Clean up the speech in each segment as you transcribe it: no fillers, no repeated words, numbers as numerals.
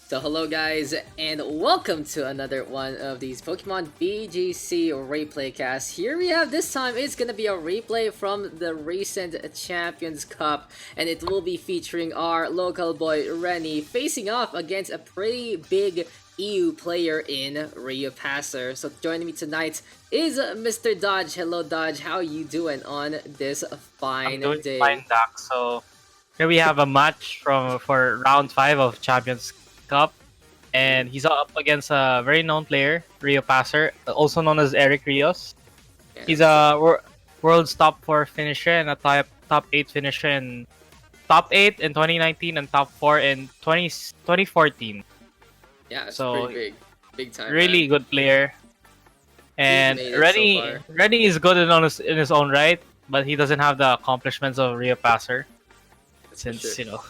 So hello guys, and welcome to another one of these Pokemon BGC replay casts. Here we have, this time it's gonna be a replay from the recent Champions Cup, and it will be featuring our local boy Renny facing off against a pretty big EU player in Riopaser. So joining me tonight is Mr. Dodge. Hello Dodge, how you doing on this fine I'm doing day? fine, Daks. So here we have a match for round 5 of Champions Cup, and he's up against a very known player, Rio Passer, also known as Eric Rios. He's Yes. a world's top 4 finisher and a top 8 finisher in top 8 in 2019 and top 4 in 2014. Yeah, it's So pretty big time. really Man. good player. And Made it so far. Renny is good in his own right, but he doesn't have the accomplishments of Rio Passer. Since Sure.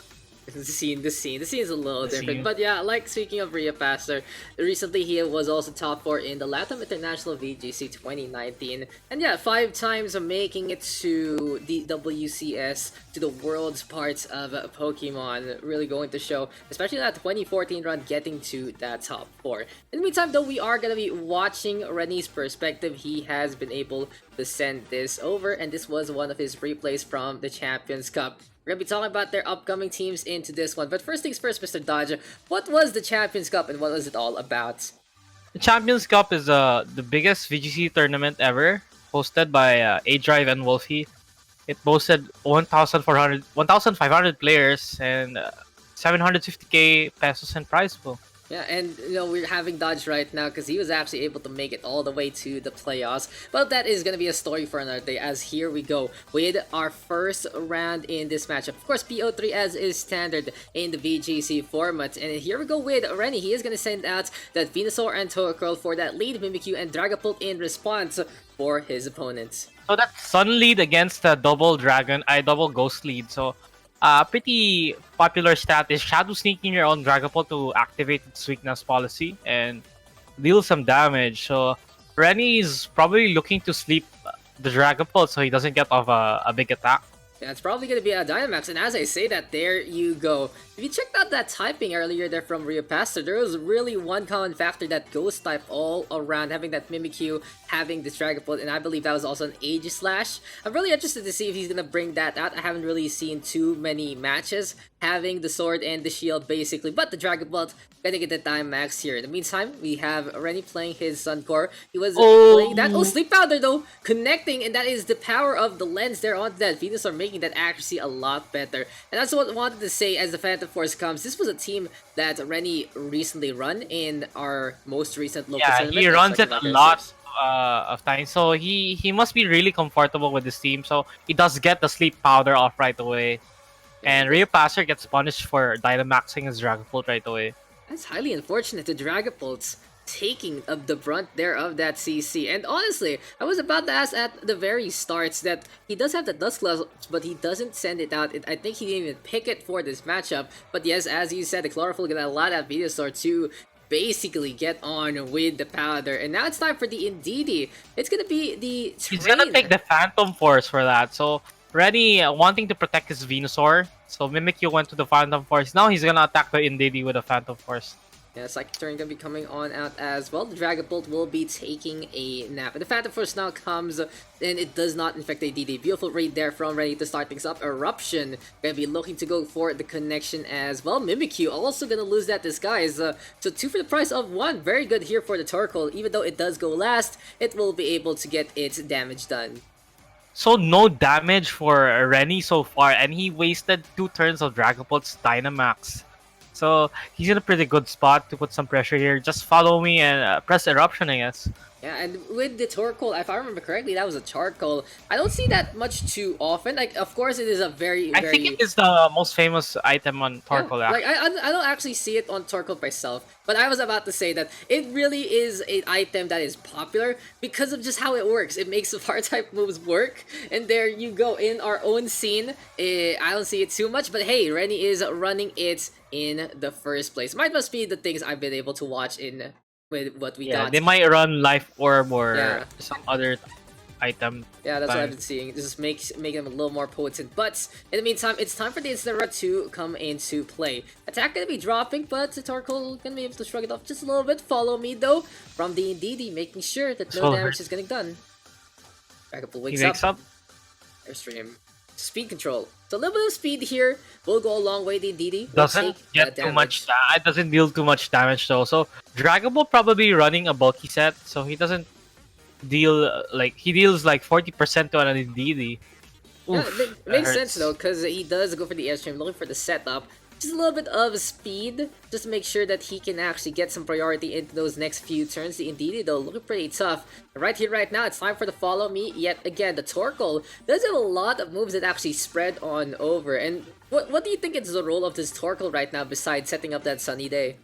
The scene is a little the different, scene. but yeah, like speaking of Ria Pastor, recently he was also top 4 in the Latam International VGC 2019, and yeah, 5 times making it to the WCS, to the world's parts of Pokemon, really going to show, especially that 2014 run getting to that top 4. In the meantime though, we are gonna be watching Rennie's perspective. He has been able to send this over, and this was one of his replays from the Champions Cup. We're gonna be talking about their upcoming teams into this one. But first things first, Mr. Dodge, what was the Champions Cup and what was it all about? The Champions Cup is the biggest VGC tournament ever, hosted by A-Drive and Wolfie. It boasted 1,500 players and 750k pesos in prize pool. Yeah, and we're having Dodge right now because he was actually able to make it all the way to the playoffs. But that is gonna be a story for another day. As here we go with our first round in this matchup. Of course, PO3 as is standard in the VGC format. And here we go with Renny. He is gonna send out that Venusaur and Torkoal for that lead, Mimikyu and Dragapult in response for his opponents. So that's Sun lead against the double Ghost lead. So pretty popular stat is Shadow Sneaking your own Dragapult to activate its weakness policy and deal some damage. So Renny is probably looking to sleep the Dragapult so he doesn't get off a big attack. Yeah, it's probably going to be a Dynamax, and as I say that, there you go. If you checked out that typing earlier there from Rio Pastor, there was really one common factor, that Ghost type all around, having that Mimikyu, having this Dragapult, and I believe that was also an Aegislash. I'm really interested to see if he's going to bring that out. I haven't really seen too many matches having the sword and the shield basically, but the Dragapult gonna get the Dynamax here. In the meantime, we have Renny playing his Suncore. He was playing that. Oh, Sleep Powder though, connecting, and that is the power of the lens there onto that Venusaur, making that accuracy a lot better. And that's what I wanted to say as the Phantom Force comes. This was a team that Renny recently run in our most recent local tournament. He runs it a lot of times, so he must be really comfortable with this team. So he does get the Sleep Powder off right away. And Rio Passer gets punished for Dynamaxing his Dragapult right away. That's highly unfortunate. The Dragapult's taking up the brunt there of that CC. And honestly, I was about to ask at the very starts that he does have the Dust Gloves, but he doesn't send it out. I think he didn't even pick it for this matchup. But yes, as you said, the Chlorophyll gonna allow that Venusaur to basically get on with the powder. And now it's time for the Indeedee. It's gonna be the He's gonna take the Phantom Force for that. So Renny wanting to protect his Venusaur. So Mimikyu went to the Phantom Force. Now he's gonna attack the Indeedee with a Phantom Force. Yeah, Psychic Turn gonna be coming on out as well. The Dragapult will be taking a nap. And the Phantom Force now comes, and it does not infect a DD. Beautiful read there from Renny to start things up. Eruption gonna be looking to go for the connection as well. Mimikyu also gonna lose that Disguise. So 2 for the price of 1. Very good here for the Torkoal. Even though it does go last, it will be able to get its damage done. So no damage for Renny so far, and he wasted 2 turns of Dragapult's Dynamax. So he's in a pretty good spot to put some pressure here. Just follow me and press Eruption, I guess. Yeah, and with the Torkoal, if I remember correctly, that was a Charcoal. I don't see that much too often. Like, of course, it is a very... I think it is the most famous item on Torkoal. Yeah, like, I don't actually see it on Torkoal myself, but I was about to say that it really is an item that is popular because of just how it works. It makes the fire-type moves work, and there you go. In our own scene, I don't see it too much, but hey, Renny is running it in the first place. Must be the things I've been able to watch in with what we got. They might run Life Orb or some other item. Yeah, that's what I've Time. been seeing. This just makes them a little more potent. But in the meantime, it's time for the Incineroar to come into play. Attack gonna be dropping, but Torkoal gonna be able to shrug it off just a little bit. Follow me though from the Indeedee, making sure that no So damage hurt. is getting done. Dragapult He wakes wakes up. up. Airstream. Speed control. So a little bit of speed here will go a long way. The Indeedee will Doesn't take get too damage. much. It doesn't deal too much damage though. So Dragon Ball probably running a bulky set, so he doesn't deal like he deals like 40% to an Indeedee. Yeah, Oof, it that makes sense though, hurts. because he does go for the airstream, looking for the setup. Just a little bit of speed, just to make sure that he can actually get some priority into those next few turns. The Indeedee though, looking pretty tough. Right here, right now, it's time for the follow me. Yet again, the Torkoal does have a lot of moves that actually spread on over. And what do you think is the role of this Torkoal right now, besides setting up that sunny day?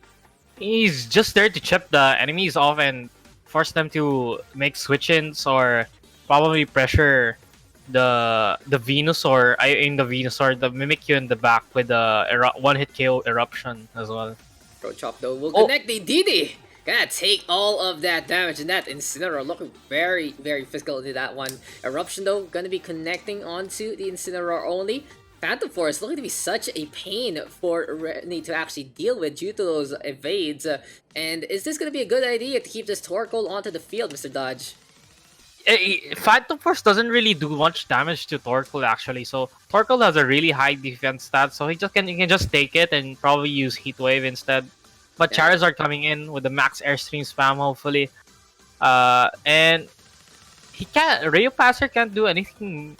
He's just there to chip the enemies off and force them to make switch-ins or probably pressure the Venusaur. The Venusaur, the Mimikyu in the back with the one-hit KO eruption as well. Pro Chop though will Oh, connect the Indeedee. Gonna take all of that damage, and that Incineroar looking very, very physical into that one. Eruption though, gonna be connecting onto the Incineroar only. Phantom Force looking to be such a pain for Renny to actually deal with due to those evades. And is this gonna be a good idea to keep this Torkoal onto the field, Mr. Dodge? Phantom Force doesn't really do much damage to Torkoal actually. So Torkoal has a really high defense stat, so he can just take it and probably use Heat Wave instead. But Yeah. Charizard coming in with the max airstream spam hopefully. And he can't. Riopaser can't do anything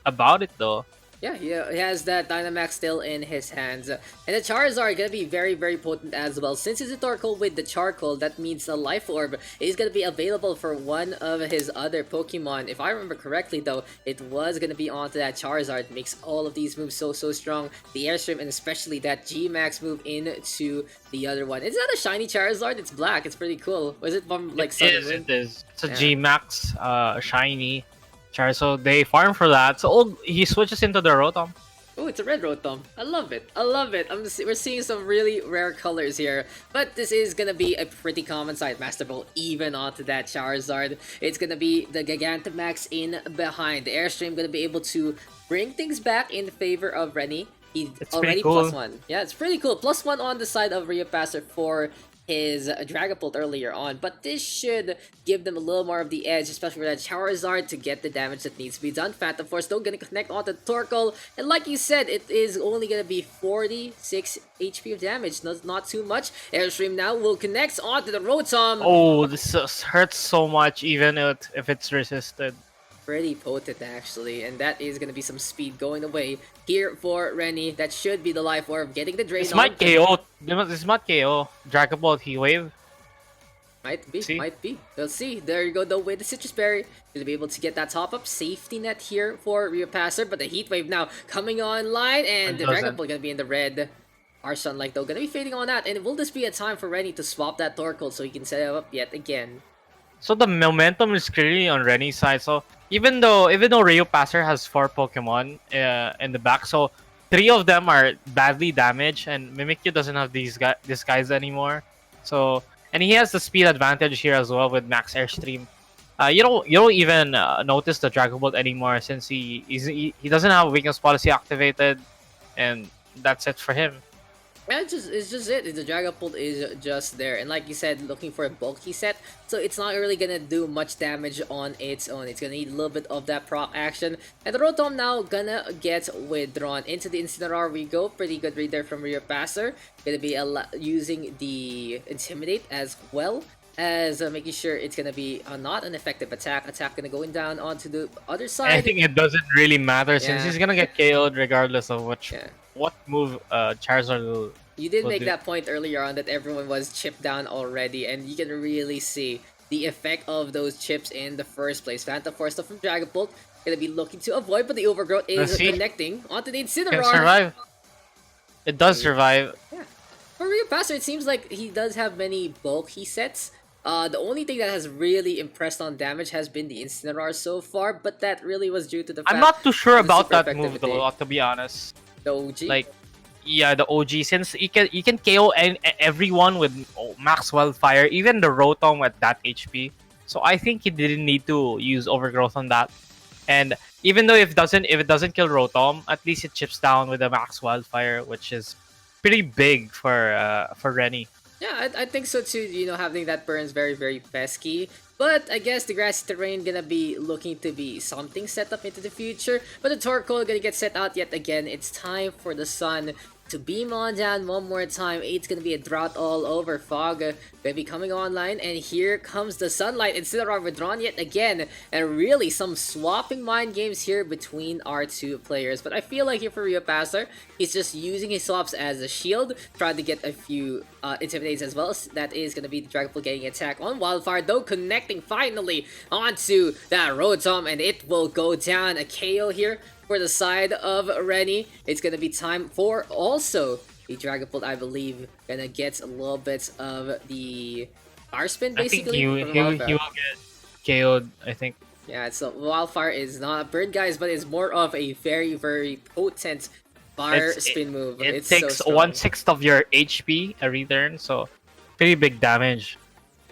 about it though. Yeah, he has that Dynamax still in his hands. And the Charizard gonna be very, very potent as well. Since it's a Torkoal with the Charcoal, that means the Life Orb is gonna be available for one of his other Pokemon. If I remember correctly though, it was gonna be onto that Charizard. Makes all of these moves so, so strong. The Airstream and especially that G-Max move into the other one. It's not a shiny Charizard, it's black. It's pretty cool. Was it from like Sun and Moon? It is. It's a Yeah. G-Max shiny Charizard, so they farm for that. So he switches into the Rotom. Oh, it's a red Rotom. I love it. I love it. We're seeing some really rare colors here. But this is going to be a pretty common sight. Master Ball even onto that Charizard. It's going to be the Gigantamax in behind. The Airstream going to be able to bring things back in favor of Renny. He's It's already pretty cool. +1. Yeah, it's pretty cool. +1 on the side of Riopaser for his Dragapult earlier on, but this should give them a little more of the edge, especially for that Charizard to get the damage that needs to be done. Phantom Force still gonna connect onto Torkoal, and like you said, it is only gonna be 46 HP of damage, not too much. Airstream now will connect onto the Rotom. Oh, this hurts so much even if it's resisted. Pretty potent actually, and that is gonna be some speed going away here for Renny. That should be the Life Orb getting the drain This on. might KO. This might KO. Dragon Ball Heat Wave. Might be, See? might be. We'll see. There you go, though, with the Citrus Berry. Gonna be able to get that top-up safety net here for Riopaser, but the Heat Wave now coming online, and the Dragon Ball gonna be in the red. Our Sunlight, though, gonna be fading on that, and will this be a time for Renny to swap that Torkoal so he can set it up yet again? So the momentum is clearly on Renny's side. So even though Riopaser has 4 Pokemon in the back, so 3 of them are badly damaged, and Mimikyu doesn't have these guys anymore. So and he has the speed advantage here as well with max airstream. You don't even notice the Dragon Ball anymore since he doesn't have weakness policy activated, and that's it for him. Yeah, it's just it. The Dragapult is just there, and like you said, looking for a bulky set, so it's not really gonna do much damage on its own. It's gonna need a little bit of that proc action, and the Rotom now gonna get withdrawn into the Incineroar. We go, pretty good read there from Riopaser. Gonna be using the Intimidate as well as making sure it's gonna be not an effective attack. Attack gonna going down onto the other side. I think it doesn't really matter since Yeah. he's gonna get KO'd regardless of Yeah. what move Charizard will. You did will make do. that point earlier on that everyone was chipped down already, and you can really see the effect of those chips in the first place. Phantom Force stuff from Dragapult gonna be looking to avoid, but the Overgrowth is Let's see. connecting onto the Can Incineroar. survive. It does survive. Yeah. For Riopaser, it seems like he does have many bulky sets. The only thing that has really impressed on damage has been the Incineroar so far, but that really was due to the fact I'm not too sure of the about super that move effectivity. though, to be honest. The OG. Like, yeah, the OG, since you can KO everyone with max wildfire, even the Rotom at that HP. So I think he didn't need to use overgrowth on that. And even though if it doesn't kill Rotom, at least it chips down with a max wildfire, which is pretty big for Renny. Yeah, I think so too. You know, having that burn is very, very pesky. But I guess the grassy terrain gonna be looking to be something set up into the future. But the Torkoal gonna get set out yet again. It's time for the sun to beam on down one more time. It's gonna be a drought all over. Fog gonna be coming online, and here comes the sunlight. Incineroar withdrawn yet again, and really some swapping mind games here between our two players. But I feel like here for Riopasser, he's just using his swaps as a shield, trying to get a few intimidates as well. That is gonna be the Dragon Ball getting attack on Wildfire, though connecting finally onto that Rotom, and it will go down. A KO here for the side of Renny. It's gonna be time for also the Dragon Bolt, I believe, gonna get a little bit of the Fire Spin, basically. I think he will get KO'd, I think. Yeah, so Wildfire is not a bird, guys, but it's more of a very, very potent fire spin move. It It's takes so 1/6 of your HP a return, so pretty big damage.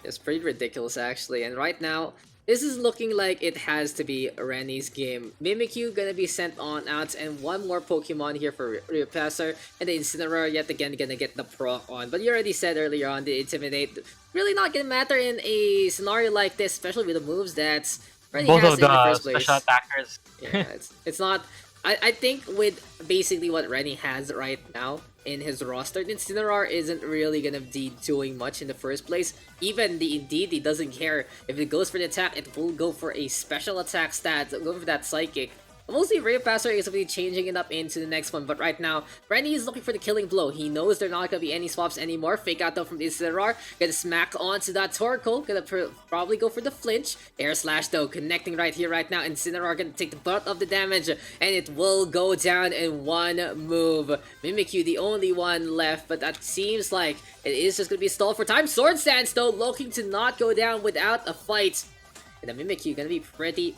It's pretty ridiculous, actually. And right now, this is looking like it has to be Renny's game. Mimikyu gonna be sent on out, and one more Pokemon here for Riopasser, and the Incineroar yet again gonna get the proc on. But you already said earlier on, the Intimidate really not gonna matter in a scenario like this, especially with the moves that Renny Both has of in the the first place. special attackers. Yeah, it's not. I think with basically what Renny has right now in his roster, Incineroar isn't really gonna be doing much in the first place. Even the Indeedee doesn't care. If it goes for the attack, it will go for a special attack stat, go for that Psychic. Mostly Riopasser is going to be changing it up into the next one, but right now, Renny is looking for the killing blow. He knows there are not going to be any swaps anymore. Fake out though from the Incineroar. Gonna smack onto that Torkoal. Gonna probably go for the flinch. Air Slash though, connecting right here, right now. Incineroar gonna take the brunt of the damage, and it will go down in one move. Mimikyu, the only one left, but that seems like it is just going to be stalled for time. Sword Stance though, looking to not go down without a fight. And the Mimikyu gonna be pretty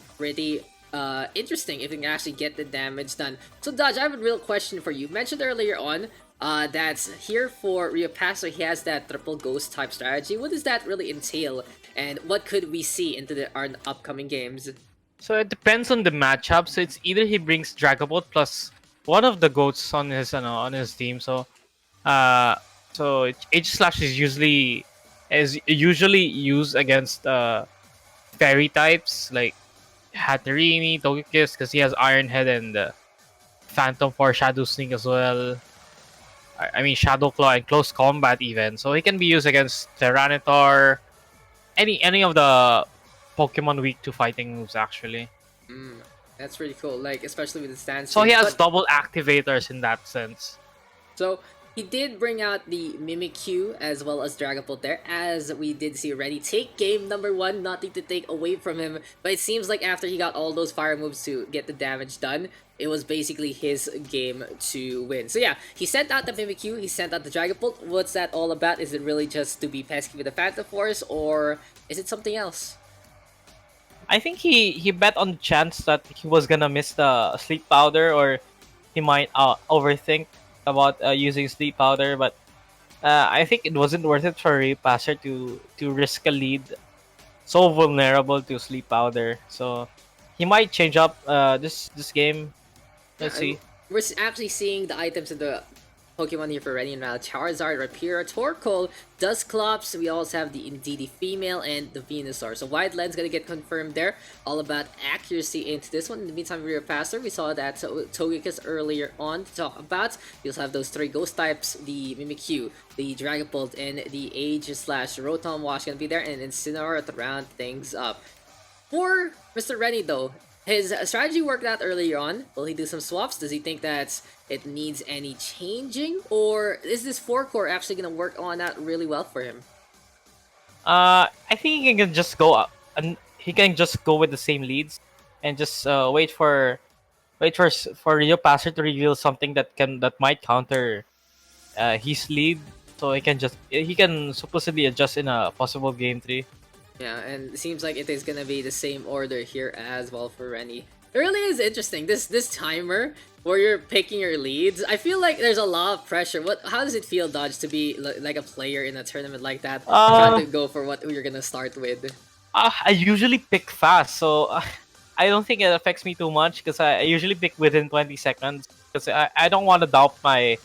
interesting if it can actually get the damage done. So Dodge, I have a real question for you. You mentioned earlier on that here for Riopasser, he has that triple ghost type strategy. What does that really entail, and what could we see into our upcoming games? So it depends on the matchup. So it's either he brings Dragapult plus one of the goats on his team. So H slash is usually used against fairy types like Hatterini, Togekiss, because he has Iron Head and Phantom for Shadow Sneak as well. I mean Shadow Claw and Close Combat even. So he can be used against Tyranitar, any of the Pokemon weak to fighting moves actually. That's really cool, like especially with the stance. So he has double activators in that sense. So he did bring out the Mimikyu as well as Dragapult there, as we did see already. Take game number one, nothing to take away from him, but it seems like after he got all those fire moves to get the damage done, it was basically his game to win. So yeah, he sent out the Mimikyu, he sent out the Dragapult. What's that all about? Is it really just to be pesky with the Phantom Force, or is it something else? I think he bet on the chance that he was gonna miss the sleep powder, or he might overthink about using sleep powder, but I think it wasn't worth it for Riopasser to risk a lead so vulnerable to sleep powder. So he might change up this game. Let's see. We're actually seeing the items in the Pokemon here for Renny and Val. Charizard, Rapira, Torkoal, Dusclops. We also have the Indeedee female and the Venusaur. So Wide Lens gonna get confirmed there. All about accuracy into this one. In the meantime, Riopasser, we saw that Togekiss earlier on to talk about. We also have those three ghost types, the Mimikyu, the Dragapult, and the Age/Rotom Wash gonna be there, and Incineroar to round things up. For Mr. Renny though, his strategy worked out earlier on. Will he do some swaps? Does he think that it needs any changing? Or is this 4-core actually going to work on that really well for him? I think he can just go up, and he can just go with the same leads and just wait for Riopasser to reveal something that might counter his lead, so he can supposedly adjust in a possible game 3. Yeah, and it seems like it is gonna be the same order here as well for Renny. It really is interesting, this timer where you're picking your leads. I feel like there's a lot of pressure. How does it feel, Dodge, to be like a player in a tournament like that, trying to go for what you're gonna start with? I usually pick fast, so I don't think it affects me too much because I usually pick within 20 seconds because I don't want to doubt my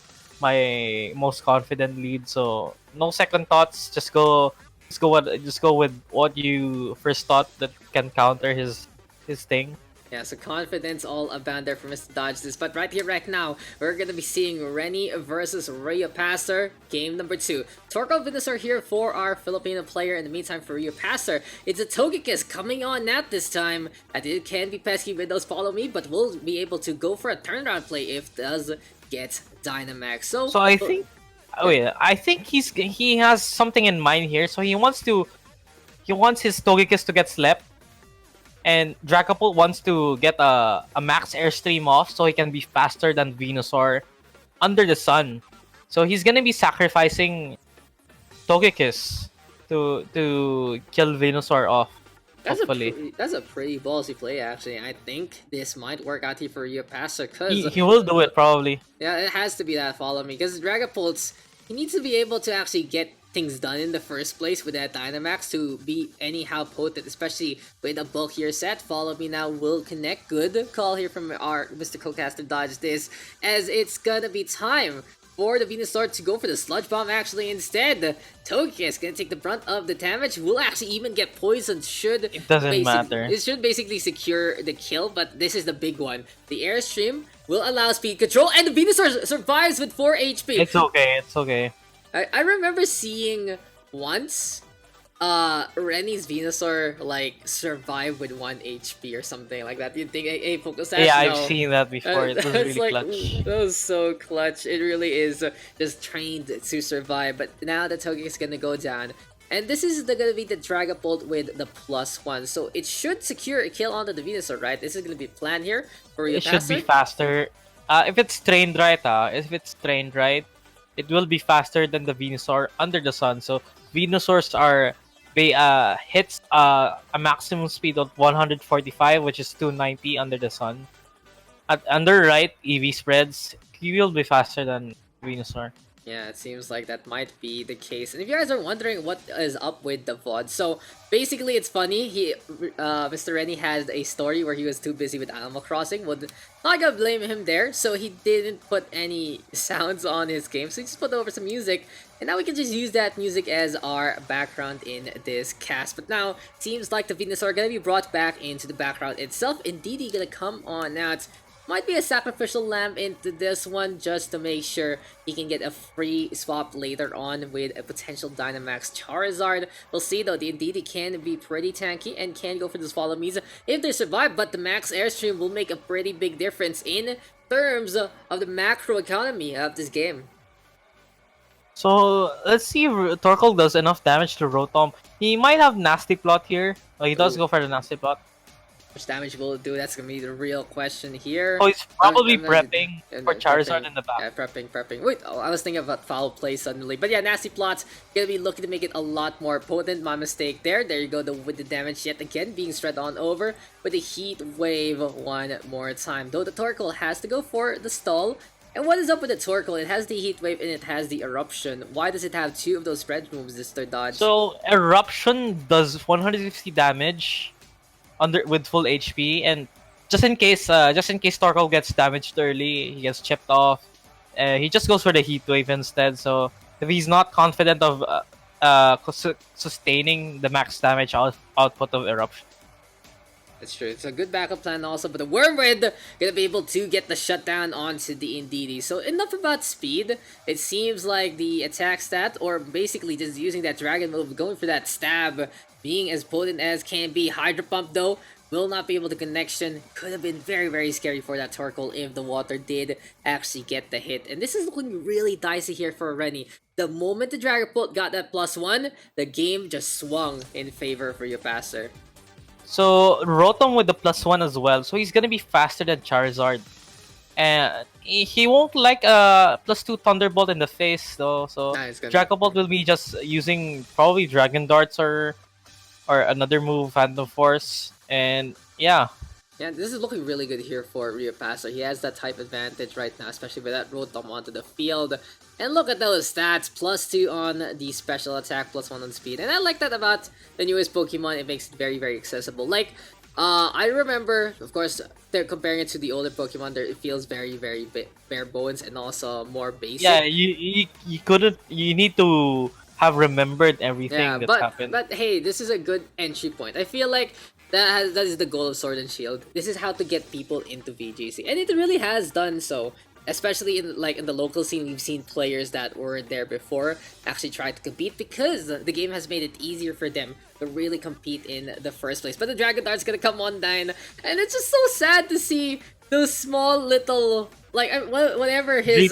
most confident lead. So no second thoughts. Just go with what you first thought that can counter his thing. Yeah, so confidence all abound there for Mr. Dodge this. But right here, right now, we're gonna be seeing Renny versus riopaser, game number 2. Torko Venusaur here for our Filipino player. In the meantime, for riopaser, it's a Togekiss coming on net this time. And it can be pesky with those follow me, but we'll be able to go for a turnaround play if it does get Dynamax. So I think, oh yeah, I think he has something in mind here. So he wants his Togekiss to get slept, and Dragapult wants to get a max airstream off so he can be faster than Venusaur under the sun. So he's gonna be sacrificing Togekiss to kill Venusaur off. Hopefully, That's a pretty ballsy play, actually. I think this might work out here for riopaser, because he will do it probably. yeah, it has to be that follow me, because Dragapult's, he needs to be able to actually get things done in the first place with that Dynamax to be anyhow potent, especially with a bulkier set. Follow me now will connect. Good call here from our Mr. Cocaster Dodge this, as it's gonna be time for the Venusaur to go for the Sludge Bomb actually instead. Togekiss gonna take the brunt of the damage, will actually even get poisoned should It doesn't matter. it should basically secure the kill, but this is the big one. The Airstream will allow speed control, and the Venusaur survives with 4 HP. It's okay. It's okay. I remember seeing once Renny's Venusaur like survive with 1 HP or something like that. You think, hey, focus that? Yeah, No. I've seen that before. It was It's really like, clutch. that was so clutch. It really is just trained to survive. But now the Togekiss is gonna go down. And this is gonna be the Dragapult with the +1. So it should secure a kill onto the Venusaur, right? This is gonna be planned here for your It should be passer. faster. If it's trained right, it will be faster than the Venusaur under the sun. So Venusaurs are they hits a maximum speed of 145, which is 290 under the sun. At under right EV spreads, he will be faster than Venusaur. Yeah, it seems like that might be the case. And if you guys are wondering what is up with the VOD, so basically it's funny. Mr. Renny had a story where he was too busy with Animal Crossing. Would not gonna blame him there. So he didn't put any sounds on his game. So he just put over some music, and now we can just use that music as our background in this cast. But now seems like the Venusaur are gonna be brought back into the background itself. Indeed, he's gonna come on out. Might be a sacrificial lamb into this one just to make sure he can get a free swap later on with a potential Dynamax Charizard. We'll see though, the Indeedee can be pretty tanky and can go for this follow me's if they survive, but the max airstream will make a pretty big difference in terms of the macro economy of this game. So let's see if Torkoal does enough damage to Rotom. He might have Nasty Plot here. Oh, he does Ooh. go for the Nasty Plot. Much damage will it do? That's gonna be the real question here. Oh, he's probably I'm not- prepping for Charizard prepping. in the back. Yeah, prepping. Wait, oh, I was thinking about foul play suddenly. But yeah, Nasty Plots gonna be looking to make it a lot more potent. My mistake there. There you go, with the damage yet again being spread on over with the Heat Wave one more time. Though the Torkoal has to go for the stall. And what is up with the Torkoal? It has the Heat Wave and it has the Eruption. Why does it have 2 of those spread moves, this third dodge? So Eruption does 150 damage with full HP, and just in case Torkoal gets damaged early, he gets chipped off. He just goes for the Heat Wave instead. So if he's not confident of sustaining the max damage output of Eruption. That's true. It's a good backup plan also, but the Wormwood gonna be able to get the shutdown onto the Indeedee. So enough about speed. It seems like the attack stat, or basically just using that dragon move, going for that stab, being as potent as can be. Hydro Pump though will not be able to connection. Could have been very, very scary for that Torkoal if the water did actually get the hit. And this is looking really dicey here for Renny. The moment the Dragapult got that +1, the game just swung in favor for riopaser. So Rotom with the +1 as well, so he's gonna be faster than Charizard, and he won't like a +2 Thunderbolt in the face though. So Nah, it's gonna- Dragapult will be just using probably Dragon Darts or another move, Phantom Force, and yeah. Yeah, this is looking really good here for riopaser. He has that type advantage right now, especially with that Rotom onto the field. And look at those stats, +2 on the special attack, +1 on speed. And I like that about the newest Pokemon, it makes it very, very accessible. Like, I remember, of course, they're comparing it to the older Pokemon, there it feels very, very bare bones and also more basic. Yeah, you couldn't. You need to have remembered everything Yeah, that's happened. but hey, this is a good entry point. I feel like that is the goal of Sword and Shield. This is how to get people into VGC, and it really has done so. Especially in the local scene, we've seen players that weren't there before actually try to compete because the game has made it easier for them to really compete in the first place. But the Dragon Dart's gonna come online, and it's just so sad to see those small little whatever his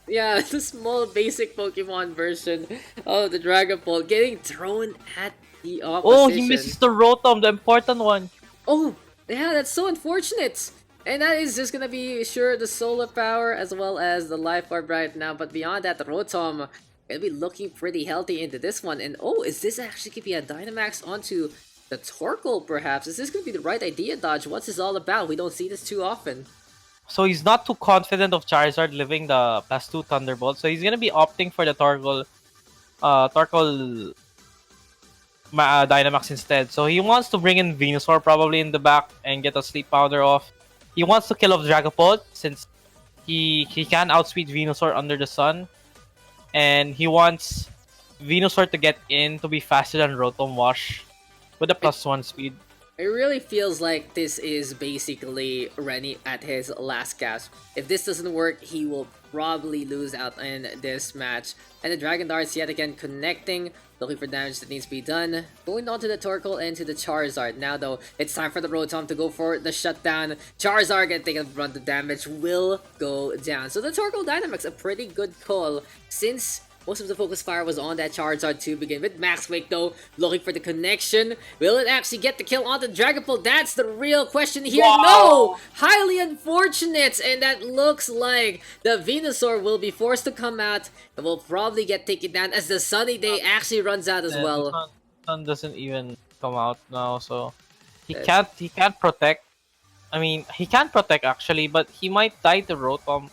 yeah, the small basic Pokemon version of the Dragon Ball getting thrown at the opposition. Oh, he misses the Rotom, the important one. Oh, yeah, that's so unfortunate. And that is just gonna be sure the solar power as well as the life orb right now. But beyond that, the Rotom gonna be looking pretty healthy into this one. And oh, is this actually gonna be a Dynamax onto the Torkoal perhaps? Is this gonna be the right idea, Dodge? What's this all about? We don't see this too often. So he's not too confident of Charizard living the +2 Thunderbolt. So he's gonna be opting for the Torkoal Dynamax instead. So he wants to bring in Venusaur probably in the back and get a Sleep Powder off. He wants to kill off Dragapult since he can outspeed Venusaur under the sun. And he wants Venusaur to get in to be faster than Rotom Wash with a +1 speed. It really feels like this is basically Renny at his last gasp. If this doesn't work, he will probably lose out in this match. And the Dragon Darts yet again connecting, looking for damage that needs to be done. Going on to the Torkoal and to the Charizard. Now though, it's time for the Rotom to go for the shutdown. Charizard gonna take a run to damage, will go down. So the Torkoal Dynamax, a pretty good call since most of the focus fire was on that Charizard to begin with. Max Wake though, looking for the connection. Will it actually get the kill on the Dragapult? That's the real question here. Wow. No! Highly unfortunate, and that looks like the Venusaur will be forced to come out and will probably get taken down as the Sunny Day actually runs out as well. The sun doesn't even come out now, so he can't protect. I mean, he can protect actually, but he might die to Rotom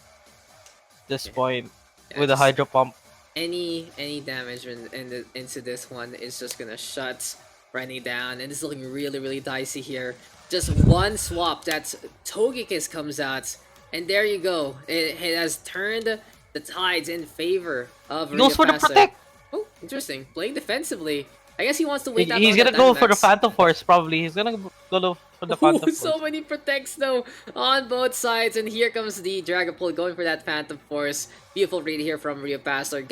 this point with a Hydro Pump. Any damage into this one is just gonna shut Renny down, and it's looking really, really dicey here. Just one swap, that's Togekiss comes out, and there you go. It has turned the tides in favor of He goes for the protect. Oh, interesting. Playing defensively. I guess he wants to wait out He's on gonna the go for the Dynamax. Phantom Force probably. He's gonna go for the Phantom Force. So many protects though on both sides, and here comes the Dragapult going for that Phantom Force. Beautiful read here from riopaser.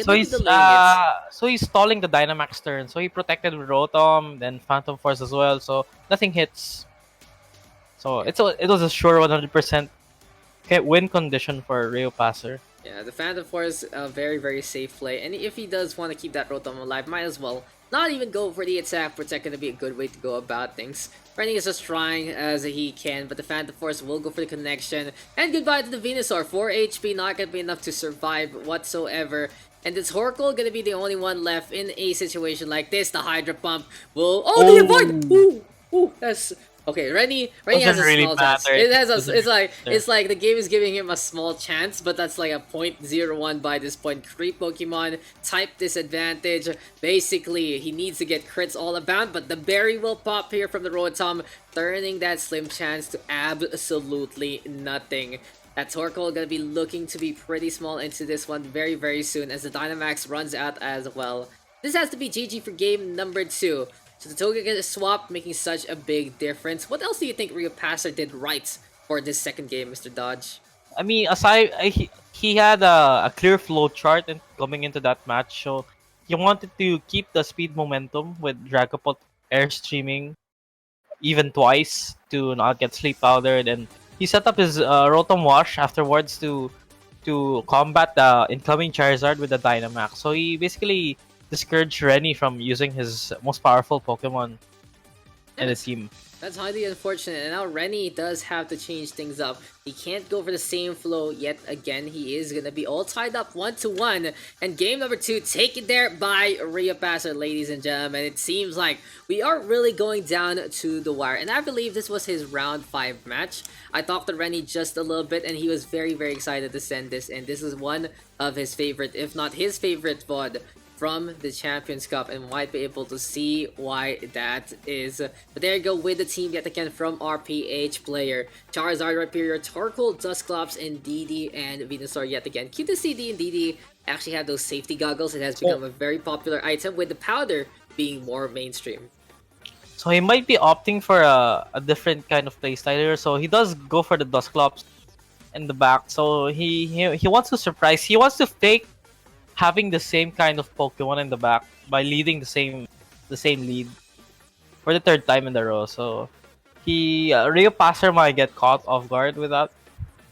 So he's stalling the Dynamax turn. So he protected with Rotom, then Phantom Force as well. So nothing hits. So it was a sure 100% win condition for riopaser. Yeah, the Phantom Force, a very, very safe play. And if he does want to keep that Rotom alive, might as well not even go for the attack. Protect gonna be a good way to go about things. Renny is just trying as he can, but the Phantom Force will go for the connection. And goodbye to the Venusaur. 4 HP, not gonna be enough to survive whatsoever. And this Torkoal gonna be the only one left in a situation like this. The Hydro Pump will... Oh, the avoid! Ooh! Ooh, that's... Okay, Renny has a really small chance. matter. It's like the game is giving him a small chance, but that's like a 0.01 by this point. Creep Pokemon, type disadvantage. Basically, he needs to get crits all about, but the berry will pop here from the Rotom, turning that slim chance to absolutely nothing. That Torkoal gonna be looking to be pretty small into this one very, very soon as the Dynamax runs out as well. This has to be GG for game number 2. So the Togekiss swap making such a big difference. What else do you think riopaser did right for this second game, Mr. Dodge? I mean, aside he had a clear flow chart and coming into that match, so he wanted to keep the speed momentum with Dragapult airstreaming even twice to not get Sleep Powdered, and he set up his Rotom Wash afterwards to combat the incoming Charizard with the Dynamax. So he basically discouraged Renny from using his most powerful Pokemon in the team. That's highly unfortunate, and now Renny does have to change things up. He can't go for the same flow yet again. He is gonna be all tied up 1-1, and game number 2 taken there by riopaser, ladies and gentlemen. It seems like we are really going down to the wire, and I believe this was his round 5 match. I talked to Renny just a little bit, and he was very, very excited to send this, and this is one of his favorite, if not his favorite VOD from the Champions Cup, and might be able to see why that is. But there you go with the team yet again from our PH player. Charizard, Rhyperior, Torkoal, Dusclops, and DD and Venusaur yet again. Cute to see D and DD actually have those safety goggles. It has become a very popular item, with the powder being more mainstream. So he might be opting for a different kind of playstyle here. So he does go for the Dusclops in the back. So he wants to surprise. He wants to fake having the same kind of Pokemon in the back by leading the same lead for the 3rd time in a row. So riopaser might get caught off guard with that.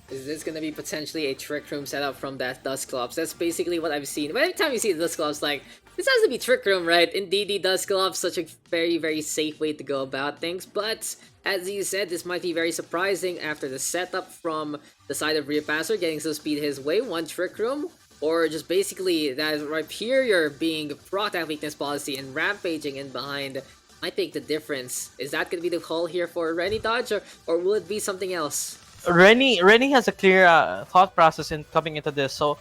Is this gonna be potentially a Trick Room setup from that Dusclops? That's basically what I've seen. But every time you see the Dusclops, like, this has to be Trick Room, right? Indeed, Dusclops, such a very, very safe way to go about things. But, as you said, this might be very surprising after the setup from the side of riopaser, getting some speed his way. One Trick Room, or just basically that Rhyperior being proc that weakness policy and rampaging in behind might make the difference. Is that going to be the call here for Renny Dodge, or will it be something else? Renny has a clear thought process in coming into this. So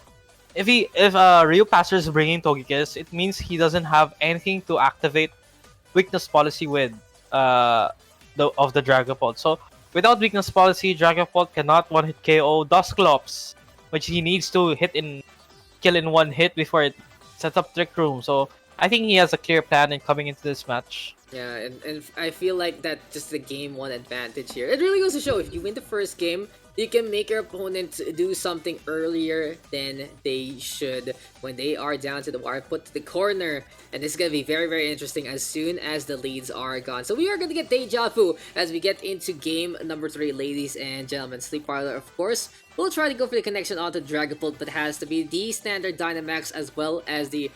if riopaser is bringing Togekiss, it means he doesn't have anything to activate weakness policy with the Dragapult. So without weakness policy, Dragapult cannot one-hit KO Dusclops, which he needs to kill in one hit before it sets up Trick Room. So I think he has a clear plan in coming into this match. Yeah, and I feel like that's just the game 1 advantage here. It really goes to show, if you win the first game, you can make your opponent do something earlier than they should when they are down to the wire, put to the corner. And this is going to be very, very interesting as soon as the leads are gone. So we are going to get Deja Vu as we get into game number 3, ladies and gentlemen. Sleep Parlor, of course, we'll try to go for the connection onto Dragapult, but has to be the standard Dynamax as well as the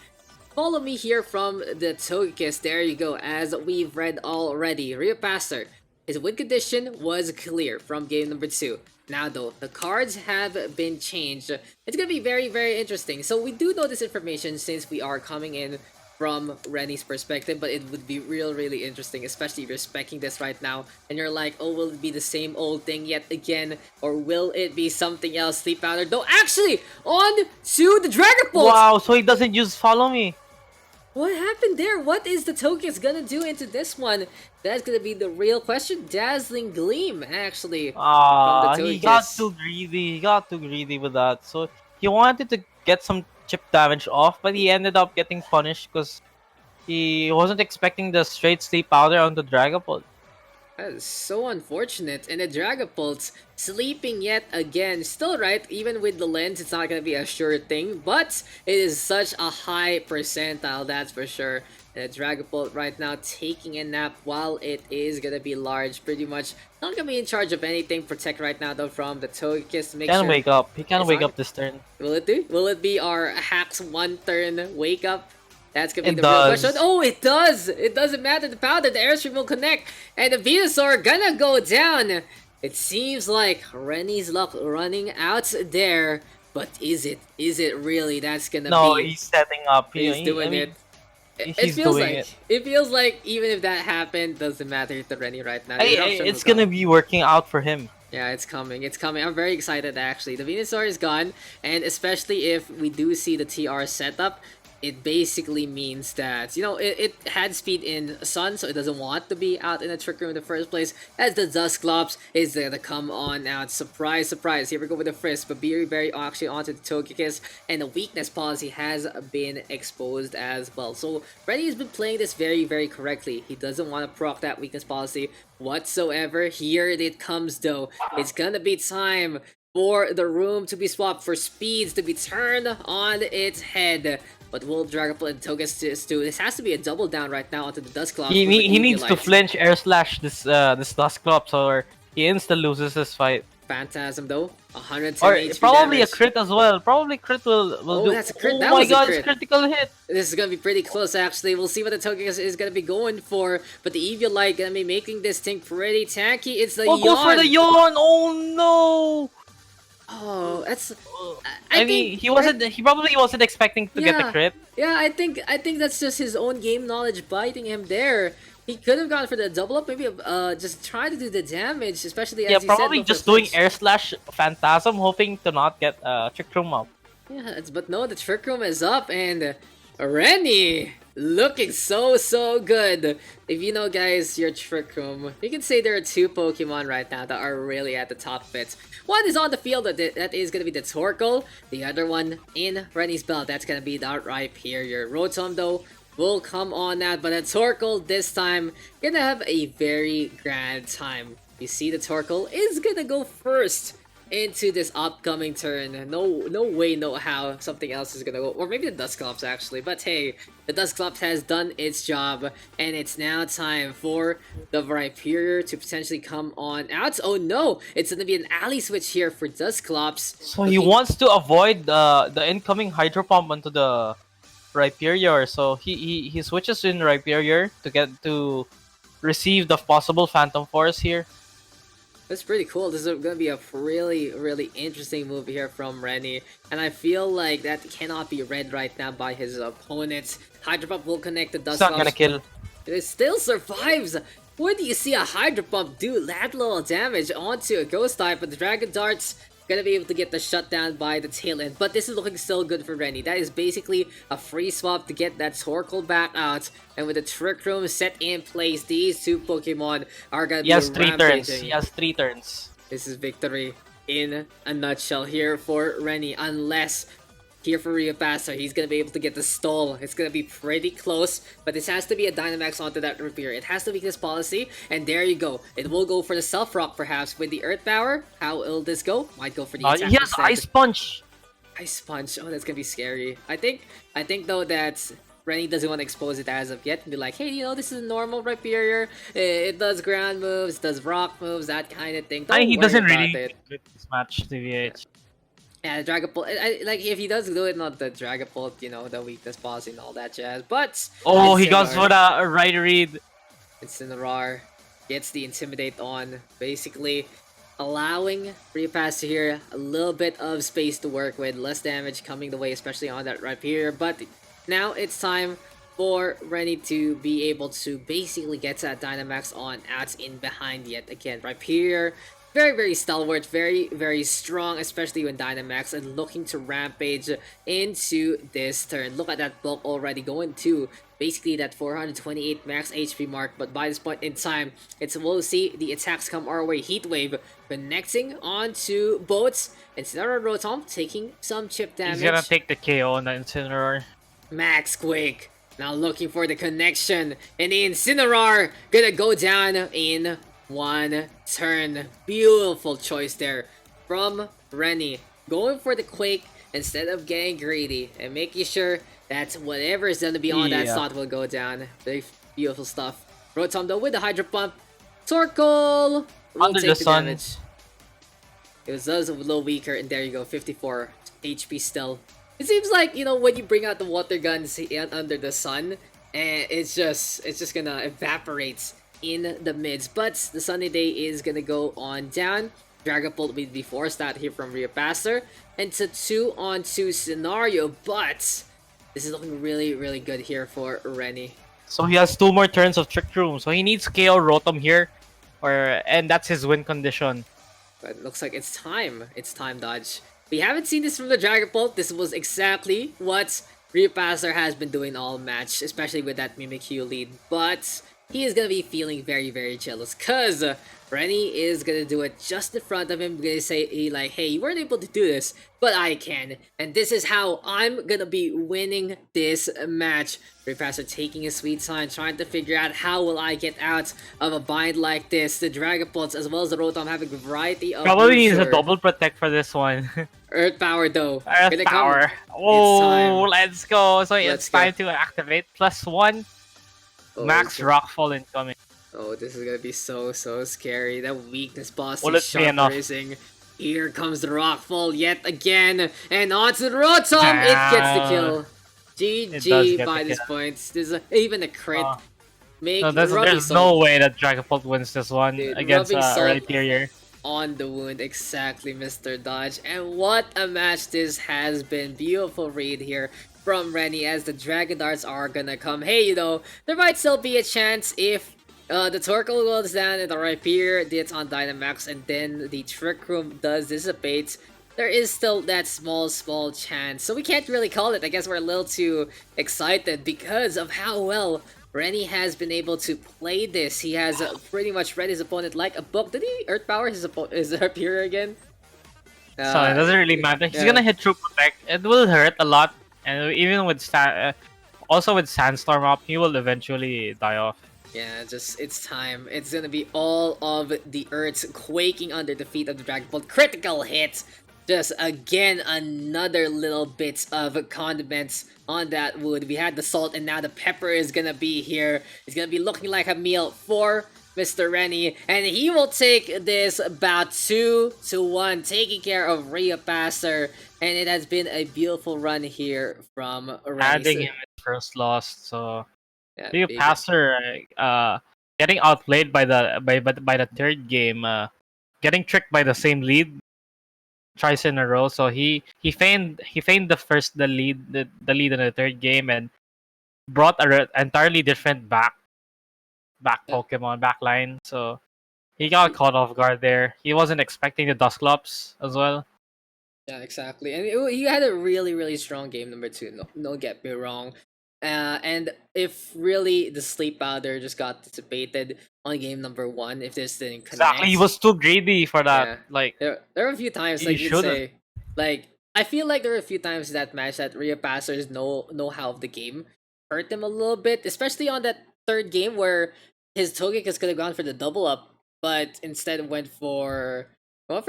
Follow Me here from the Togekiss. There you go, as we've read already. riopaser, his win condition was clear from game number 2. Now though, the cards have been changed. It's gonna be very, very interesting. So we do know this information since we are coming in from Renny's perspective, but it would be really interesting, especially if you're speccing this right now and you're like, oh, will it be the same old thing yet again, or will it be something else? Sleep Powder, no, actually, on to the Dragapult! Wow, so he doesn't use Follow Me. What happened there? What is the Togekiss gonna do into this one? That's gonna be the real question. Dazzling Gleam, actually. He got too greedy. He got too greedy with that. So he wanted to get some chip damage off, but he ended up getting punished because he wasn't expecting the straight Sleep Powder on the Dragapult. That is so unfortunate. And the Dragapult's sleeping yet again. Still right, even with the lens, it's not gonna be a sure thing, but it is such a high percentile, that's for sure. And the Dragapult right now taking a nap while it is gonna be large. Pretty much not gonna be in charge of anything. Protect right now though from the Togekiss to make sure. Wake up. He can wake up this turn. Will it do? Will it be our hacks 1 turn wake up? That's gonna be the real question. Oh, it does! It doesn't matter the powder, the airstream will connect, and the Venusaur gonna go down! It seems like Renny's luck running out there, but is it? Is it really? That's gonna be... No, he's setting up. He's doing it. It feels like even if that happened, doesn't matter to Renny right now. It's gonna be working out for him. Yeah, it's coming. It's coming. I'm very excited actually. The Venusaur is gone, and especially if we do see the TR setup, it basically means that, you know, it had speed in Sun, so it doesn't want to be out in a Trick Room in the first place, as the Dusclops is there to come on out. Surprise, surprise. Here we go with the Frisk, but very actually onto the Togekiss, and the weakness policy has been exposed as well. So Renny has been playing this very correctly. He doesn't want to proc that weakness policy whatsoever. Here it comes though. It's gonna be time for the room to be swapped, for speeds to be turned on its head. But will Dragapult and Togekiss do? This has to be a double down right now onto the Dusclops. He needs to flinch Air Slash this Dusclops, or he insta loses this fight. Phantasm though, 110 Or HP probably a damage. crit as well. Probably crit will Oh, do. that's a crit. Oh That my was a god, it's crit. critical hit. This is gonna be pretty close actually. We'll see what the token is gonna be going for. But the Eviolite gonna be making this thing pretty tanky. It's the Oh, goes for the Yawn. yawn. Oh Oh, that's. no. I I think. mean, he probably wasn't expecting to get the Yeah, crit. yeah. I think that's just his own game knowledge biting him there. He could have gone for the double up, maybe just try to do the damage, especially Yeah, as you said. probably Go for the just doing flinch. air slash phantasm, hoping to not get trick room up. Yeah, but no, the trick room is up, and Renny looking so good. If you know, guys, your trick room, you can say there are two Pokemon right now that are really at the top of it. One is on the field, that is gonna be the Torkoal. The other one in Renny's belt, that's gonna be the Rhyperior. Rotom though will come on that, but the Torkoal this time gonna have a very grand time. You see, the Torkoal is gonna go first into this upcoming turn. No way, no how something else is gonna go. Or maybe the Dusclops actually. But hey, the Dusclops has done its job. And it's now time for the Rhyperior to potentially come on out. Oh no! It's gonna be an alley switch here for Dusclops. So he wants to avoid the incoming Hydro Pump onto the Rhyperior. So he switches in Rhyperior to get to receive the possible Phantom Force here. That's pretty cool. This is gonna be a really interesting move here from Renny, and I feel like that cannot be read right now by his opponents. Hydro Pump will connect the It's not gonna Dusclops. kill. It still survives. Where do you see a Hydro Pump do that little damage onto a Ghost type? But the Dragon Dart's gonna be able to get the shutdown by the tail end. But this is looking still good for Renny. That is basically a free swap to get that Torkoal back out. And with the Trick Room set in place, these two Pokemon are gonna He be has 3 turns. rampaging. He has 3 turns. This is victory in a nutshell here for Renny. Unless here for riopaser, he's gonna be able to get the stall. It's gonna be pretty close, but this has to be a Dynamax onto that Repair. It has to be this policy, and there you go. It will go for the Self Rock perhaps with the Earth Power. How will this go? Might go for the attack. He has instead. Ice Punch. Ice Punch. Oh, that's gonna be scary. I think though that Renny doesn't want to expose it as of yet and be like, hey, you know, this is a normal Rhyperior. It does ground moves, does rock moves, that kind of thing. Don't He worry doesn't about really it. get this match, TVH. Yeah, the Dragapult. Like if he does do it, not the Dragapult, you know, the weakness policy and all that jazz. But Oh, he goes Incineroar- for the right read. Incineroar gets the Intimidate on, basically allowing Riopaster here a little bit of space to work with, less damage coming the way, especially on that Rhyperior. But now it's time for Renny to be able to basically get that Dynamax on out in behind yet again. Rhyperior, very stalwart, very strong, especially when Dynamax, and looking to rampage into this turn. Look at that bulk already going to basically that 428 max HP mark, but by this point in time, we'll see the attacks come our way. Heat Wave connecting onto boats, and Incineroar Rotom taking some chip damage. He's gonna take the KO on the Incineroar. Max Quake now looking for the connection, and the Incineroar gonna go down in one turn. Beautiful choice there from Renny, going for the Quake instead of getting greedy and making sure that whatever is gonna be on that Yeah. slot will go down. Very beautiful stuff. Rotom though with the Hydro Pump. Torkoal will Under take the the sun. damage. It was a little weaker, and there you go, 54 HP still. It seems like, you know, when you bring out the water guns under the sun, and it's just gonna evaporate in the mids. But the sunny day is gonna go on down. Dragapult will be forced out here from Riopaster, and it's a 2-on-2 scenario. But this is looking really good here for Renny. So he has 2 more turns of Trick Room. So he needs KO Rotom here, and that's his win condition. But it looks like it's time. It's time, Dodge. We haven't seen this from the Dragapult. This was exactly what Riopaster has been doing all match, especially with that Mimikyu lead. But he is gonna be feeling very jealous, cause Renny is gonna do it just in front of him. Gonna say, hey, you weren't able to do this, but I can, and this is how I'm gonna be winning this match. Riopaster taking his sweet time, trying to figure out how will I get out of a bind like this. The Dragapults as well as the Rotom having a variety of Probably moves needs a here. double protect for this one. Earth Power though. Earth Gonna come. Power. time. Oh, let's go. So Let's it's go. time to activate +1. Oh, Max okay. Rockfall incoming. Oh, this is gonna be so scary. That weakness bossy Will it be sharp enough? racing. Here comes the rockfall yet again, and onto the rotom. It gets the Damn, kill. it does GG get the by kill. this point. There's even a crit. Uh, no, Make rubbing there's salt, no way that Dragapult wins this one dude. against Rubbing our salt interior. on the wound, exactly, Mr. Dodge. And what a match this has been. Beautiful read here from Renny as the Dragon Darts are gonna come. Hey, there might still be a chance if the Torkoal goes down and the Rapier gets on Dynamax and then the Trick Room does dissipate. There is still that small chance. So we can't really call it. I guess we're a little too excited because of how well Renny has been able to play this. He has pretty much read his opponent like a book. Did he Earth Power his Rapier again? So it doesn't really matter. He's Yeah. gonna hit True Protect. It will hurt a lot, and even with also with Sandstorm up, he will eventually die off. Yeah, just it's time. It's gonna be all of the Earths quaking under the feet of the Dragon Ball. Critical hit! Just again, another little bits of condiments on that wood. We had the salt and now the pepper is gonna be here. It's gonna be looking like a meal for Mr. Renny. And he will take this about 2-1, taking care of riopaser. And it has been a beautiful run here from Renny. Adding him his first loss, so Yeah, Rio big- Passer getting outplayed by the third game, getting tricked by the same lead twice in a row. So he feigned the lead in the third game and brought a entirely different back Yeah. Pokemon back line. So he got caught off guard there. He wasn't expecting the Dusclops as well. Yeah, exactly. And he had a really strong game number two. No, get me wrong. And if really the sleep powder just got dissipated on game number one, if this didn't connect, Exactly, he was too greedy for that. yeah. Like There were a few times he like you'd shouldn't. say, like I feel like there were a few times in that match that Rhea Passers know how of the game hurt him a little bit, especially on that third game where his Togekiss could have gone for the double up, but instead went for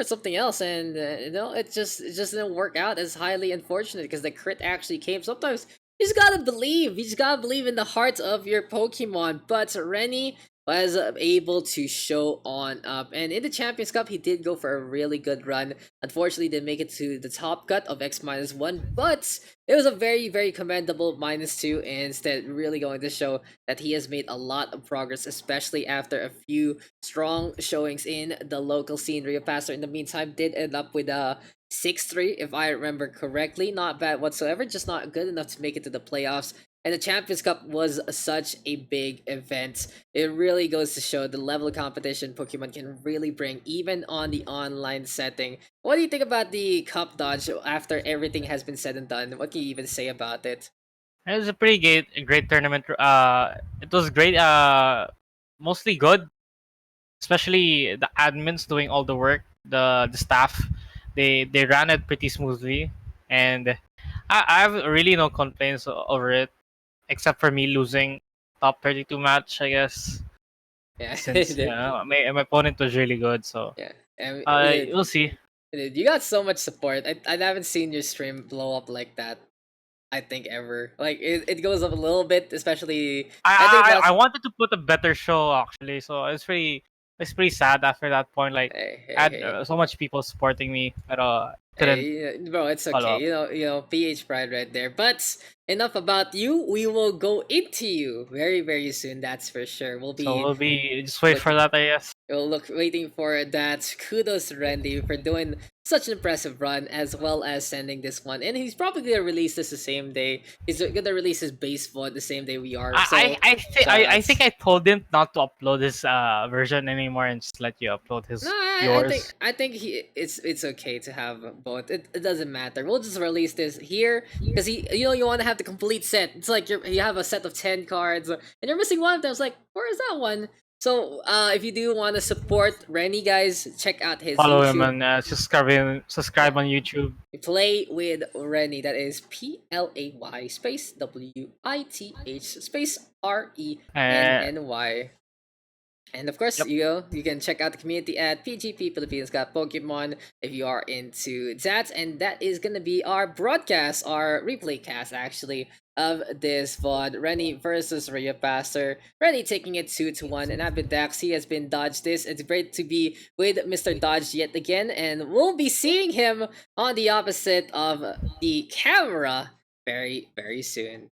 something else, and it just didn't work out. It's highly unfortunate because the crit actually came. Sometimes you just gotta believe. You just gotta believe in the heart of your Pokemon. But Renny was able to show on up, and in the Champions Cup, he did go for a really good run. Unfortunately, didn't make it to the top cut of X-1, but it was a very commendable -2. And instead, really going to show that he has made a lot of progress, especially after a few strong showings in the local scene. Rio Pastor, in the meantime, did end up with a 6-3, if I remember correctly. Not bad whatsoever, just not good enough to make it to the playoffs. And the Champions Cup was such a big event. It really goes to show the level of competition Pokemon can really bring, even on the online setting. What do you think about the Cup Dodge after everything has been said and done? What can you even say about it? It was a pretty great tournament. It was great. Mostly good, especially the admins doing all the work. The staff, they ran it pretty smoothly, and I have really no complaints over it, except for me losing top 32 match, I guess. Yeah, Since my opponent was really good, so yeah, and we'll see. you got so much support. I haven't seen your stream blow up like that. I think ever. Like it goes up a little bit, especially. I think I that's. wanted to put a better show actually, so it's pretty sad after that point. Like Hey, I hey, had hey. so much people supporting me, but couldn't Hey, bro, it's follow okay. up. PH pride right there. But enough about you. We will go into you very soon. That's for sure. We'll So be we'll be just wait for looking. that, I guess. We'll look waiting for that. Kudos to Randy for doing such an impressive run, as well as sending this one. And he's probably gonna release this the same day. He's gonna release his base VOD the same day we are. So I think I told him not to upload his version anymore and just let you upload no, his I think yours. it's okay to have both. It doesn't matter. We'll just release this here because you want to have the complete set. It's like you have a set of 10 cards and you're missing one of them. It's like, where is that one? So if you do want to support Renny, guys, check out his Follow him YouTube. and subscribe on YouTube. Play with Renny. That is PLAY space WITH space RENNY. And of course, Yep. you can check out the community at PGP Philippines Got Pokemon if you are into that. And that is gonna be our broadcast, our replay cast actually of this VOD. Renny versus riopaser. Renny taking it 2-1, and Abid Daks, he has been dodged this. It's great to be with Mr. Dodge yet again, and we'll be seeing him on the opposite of the camera very, very soon.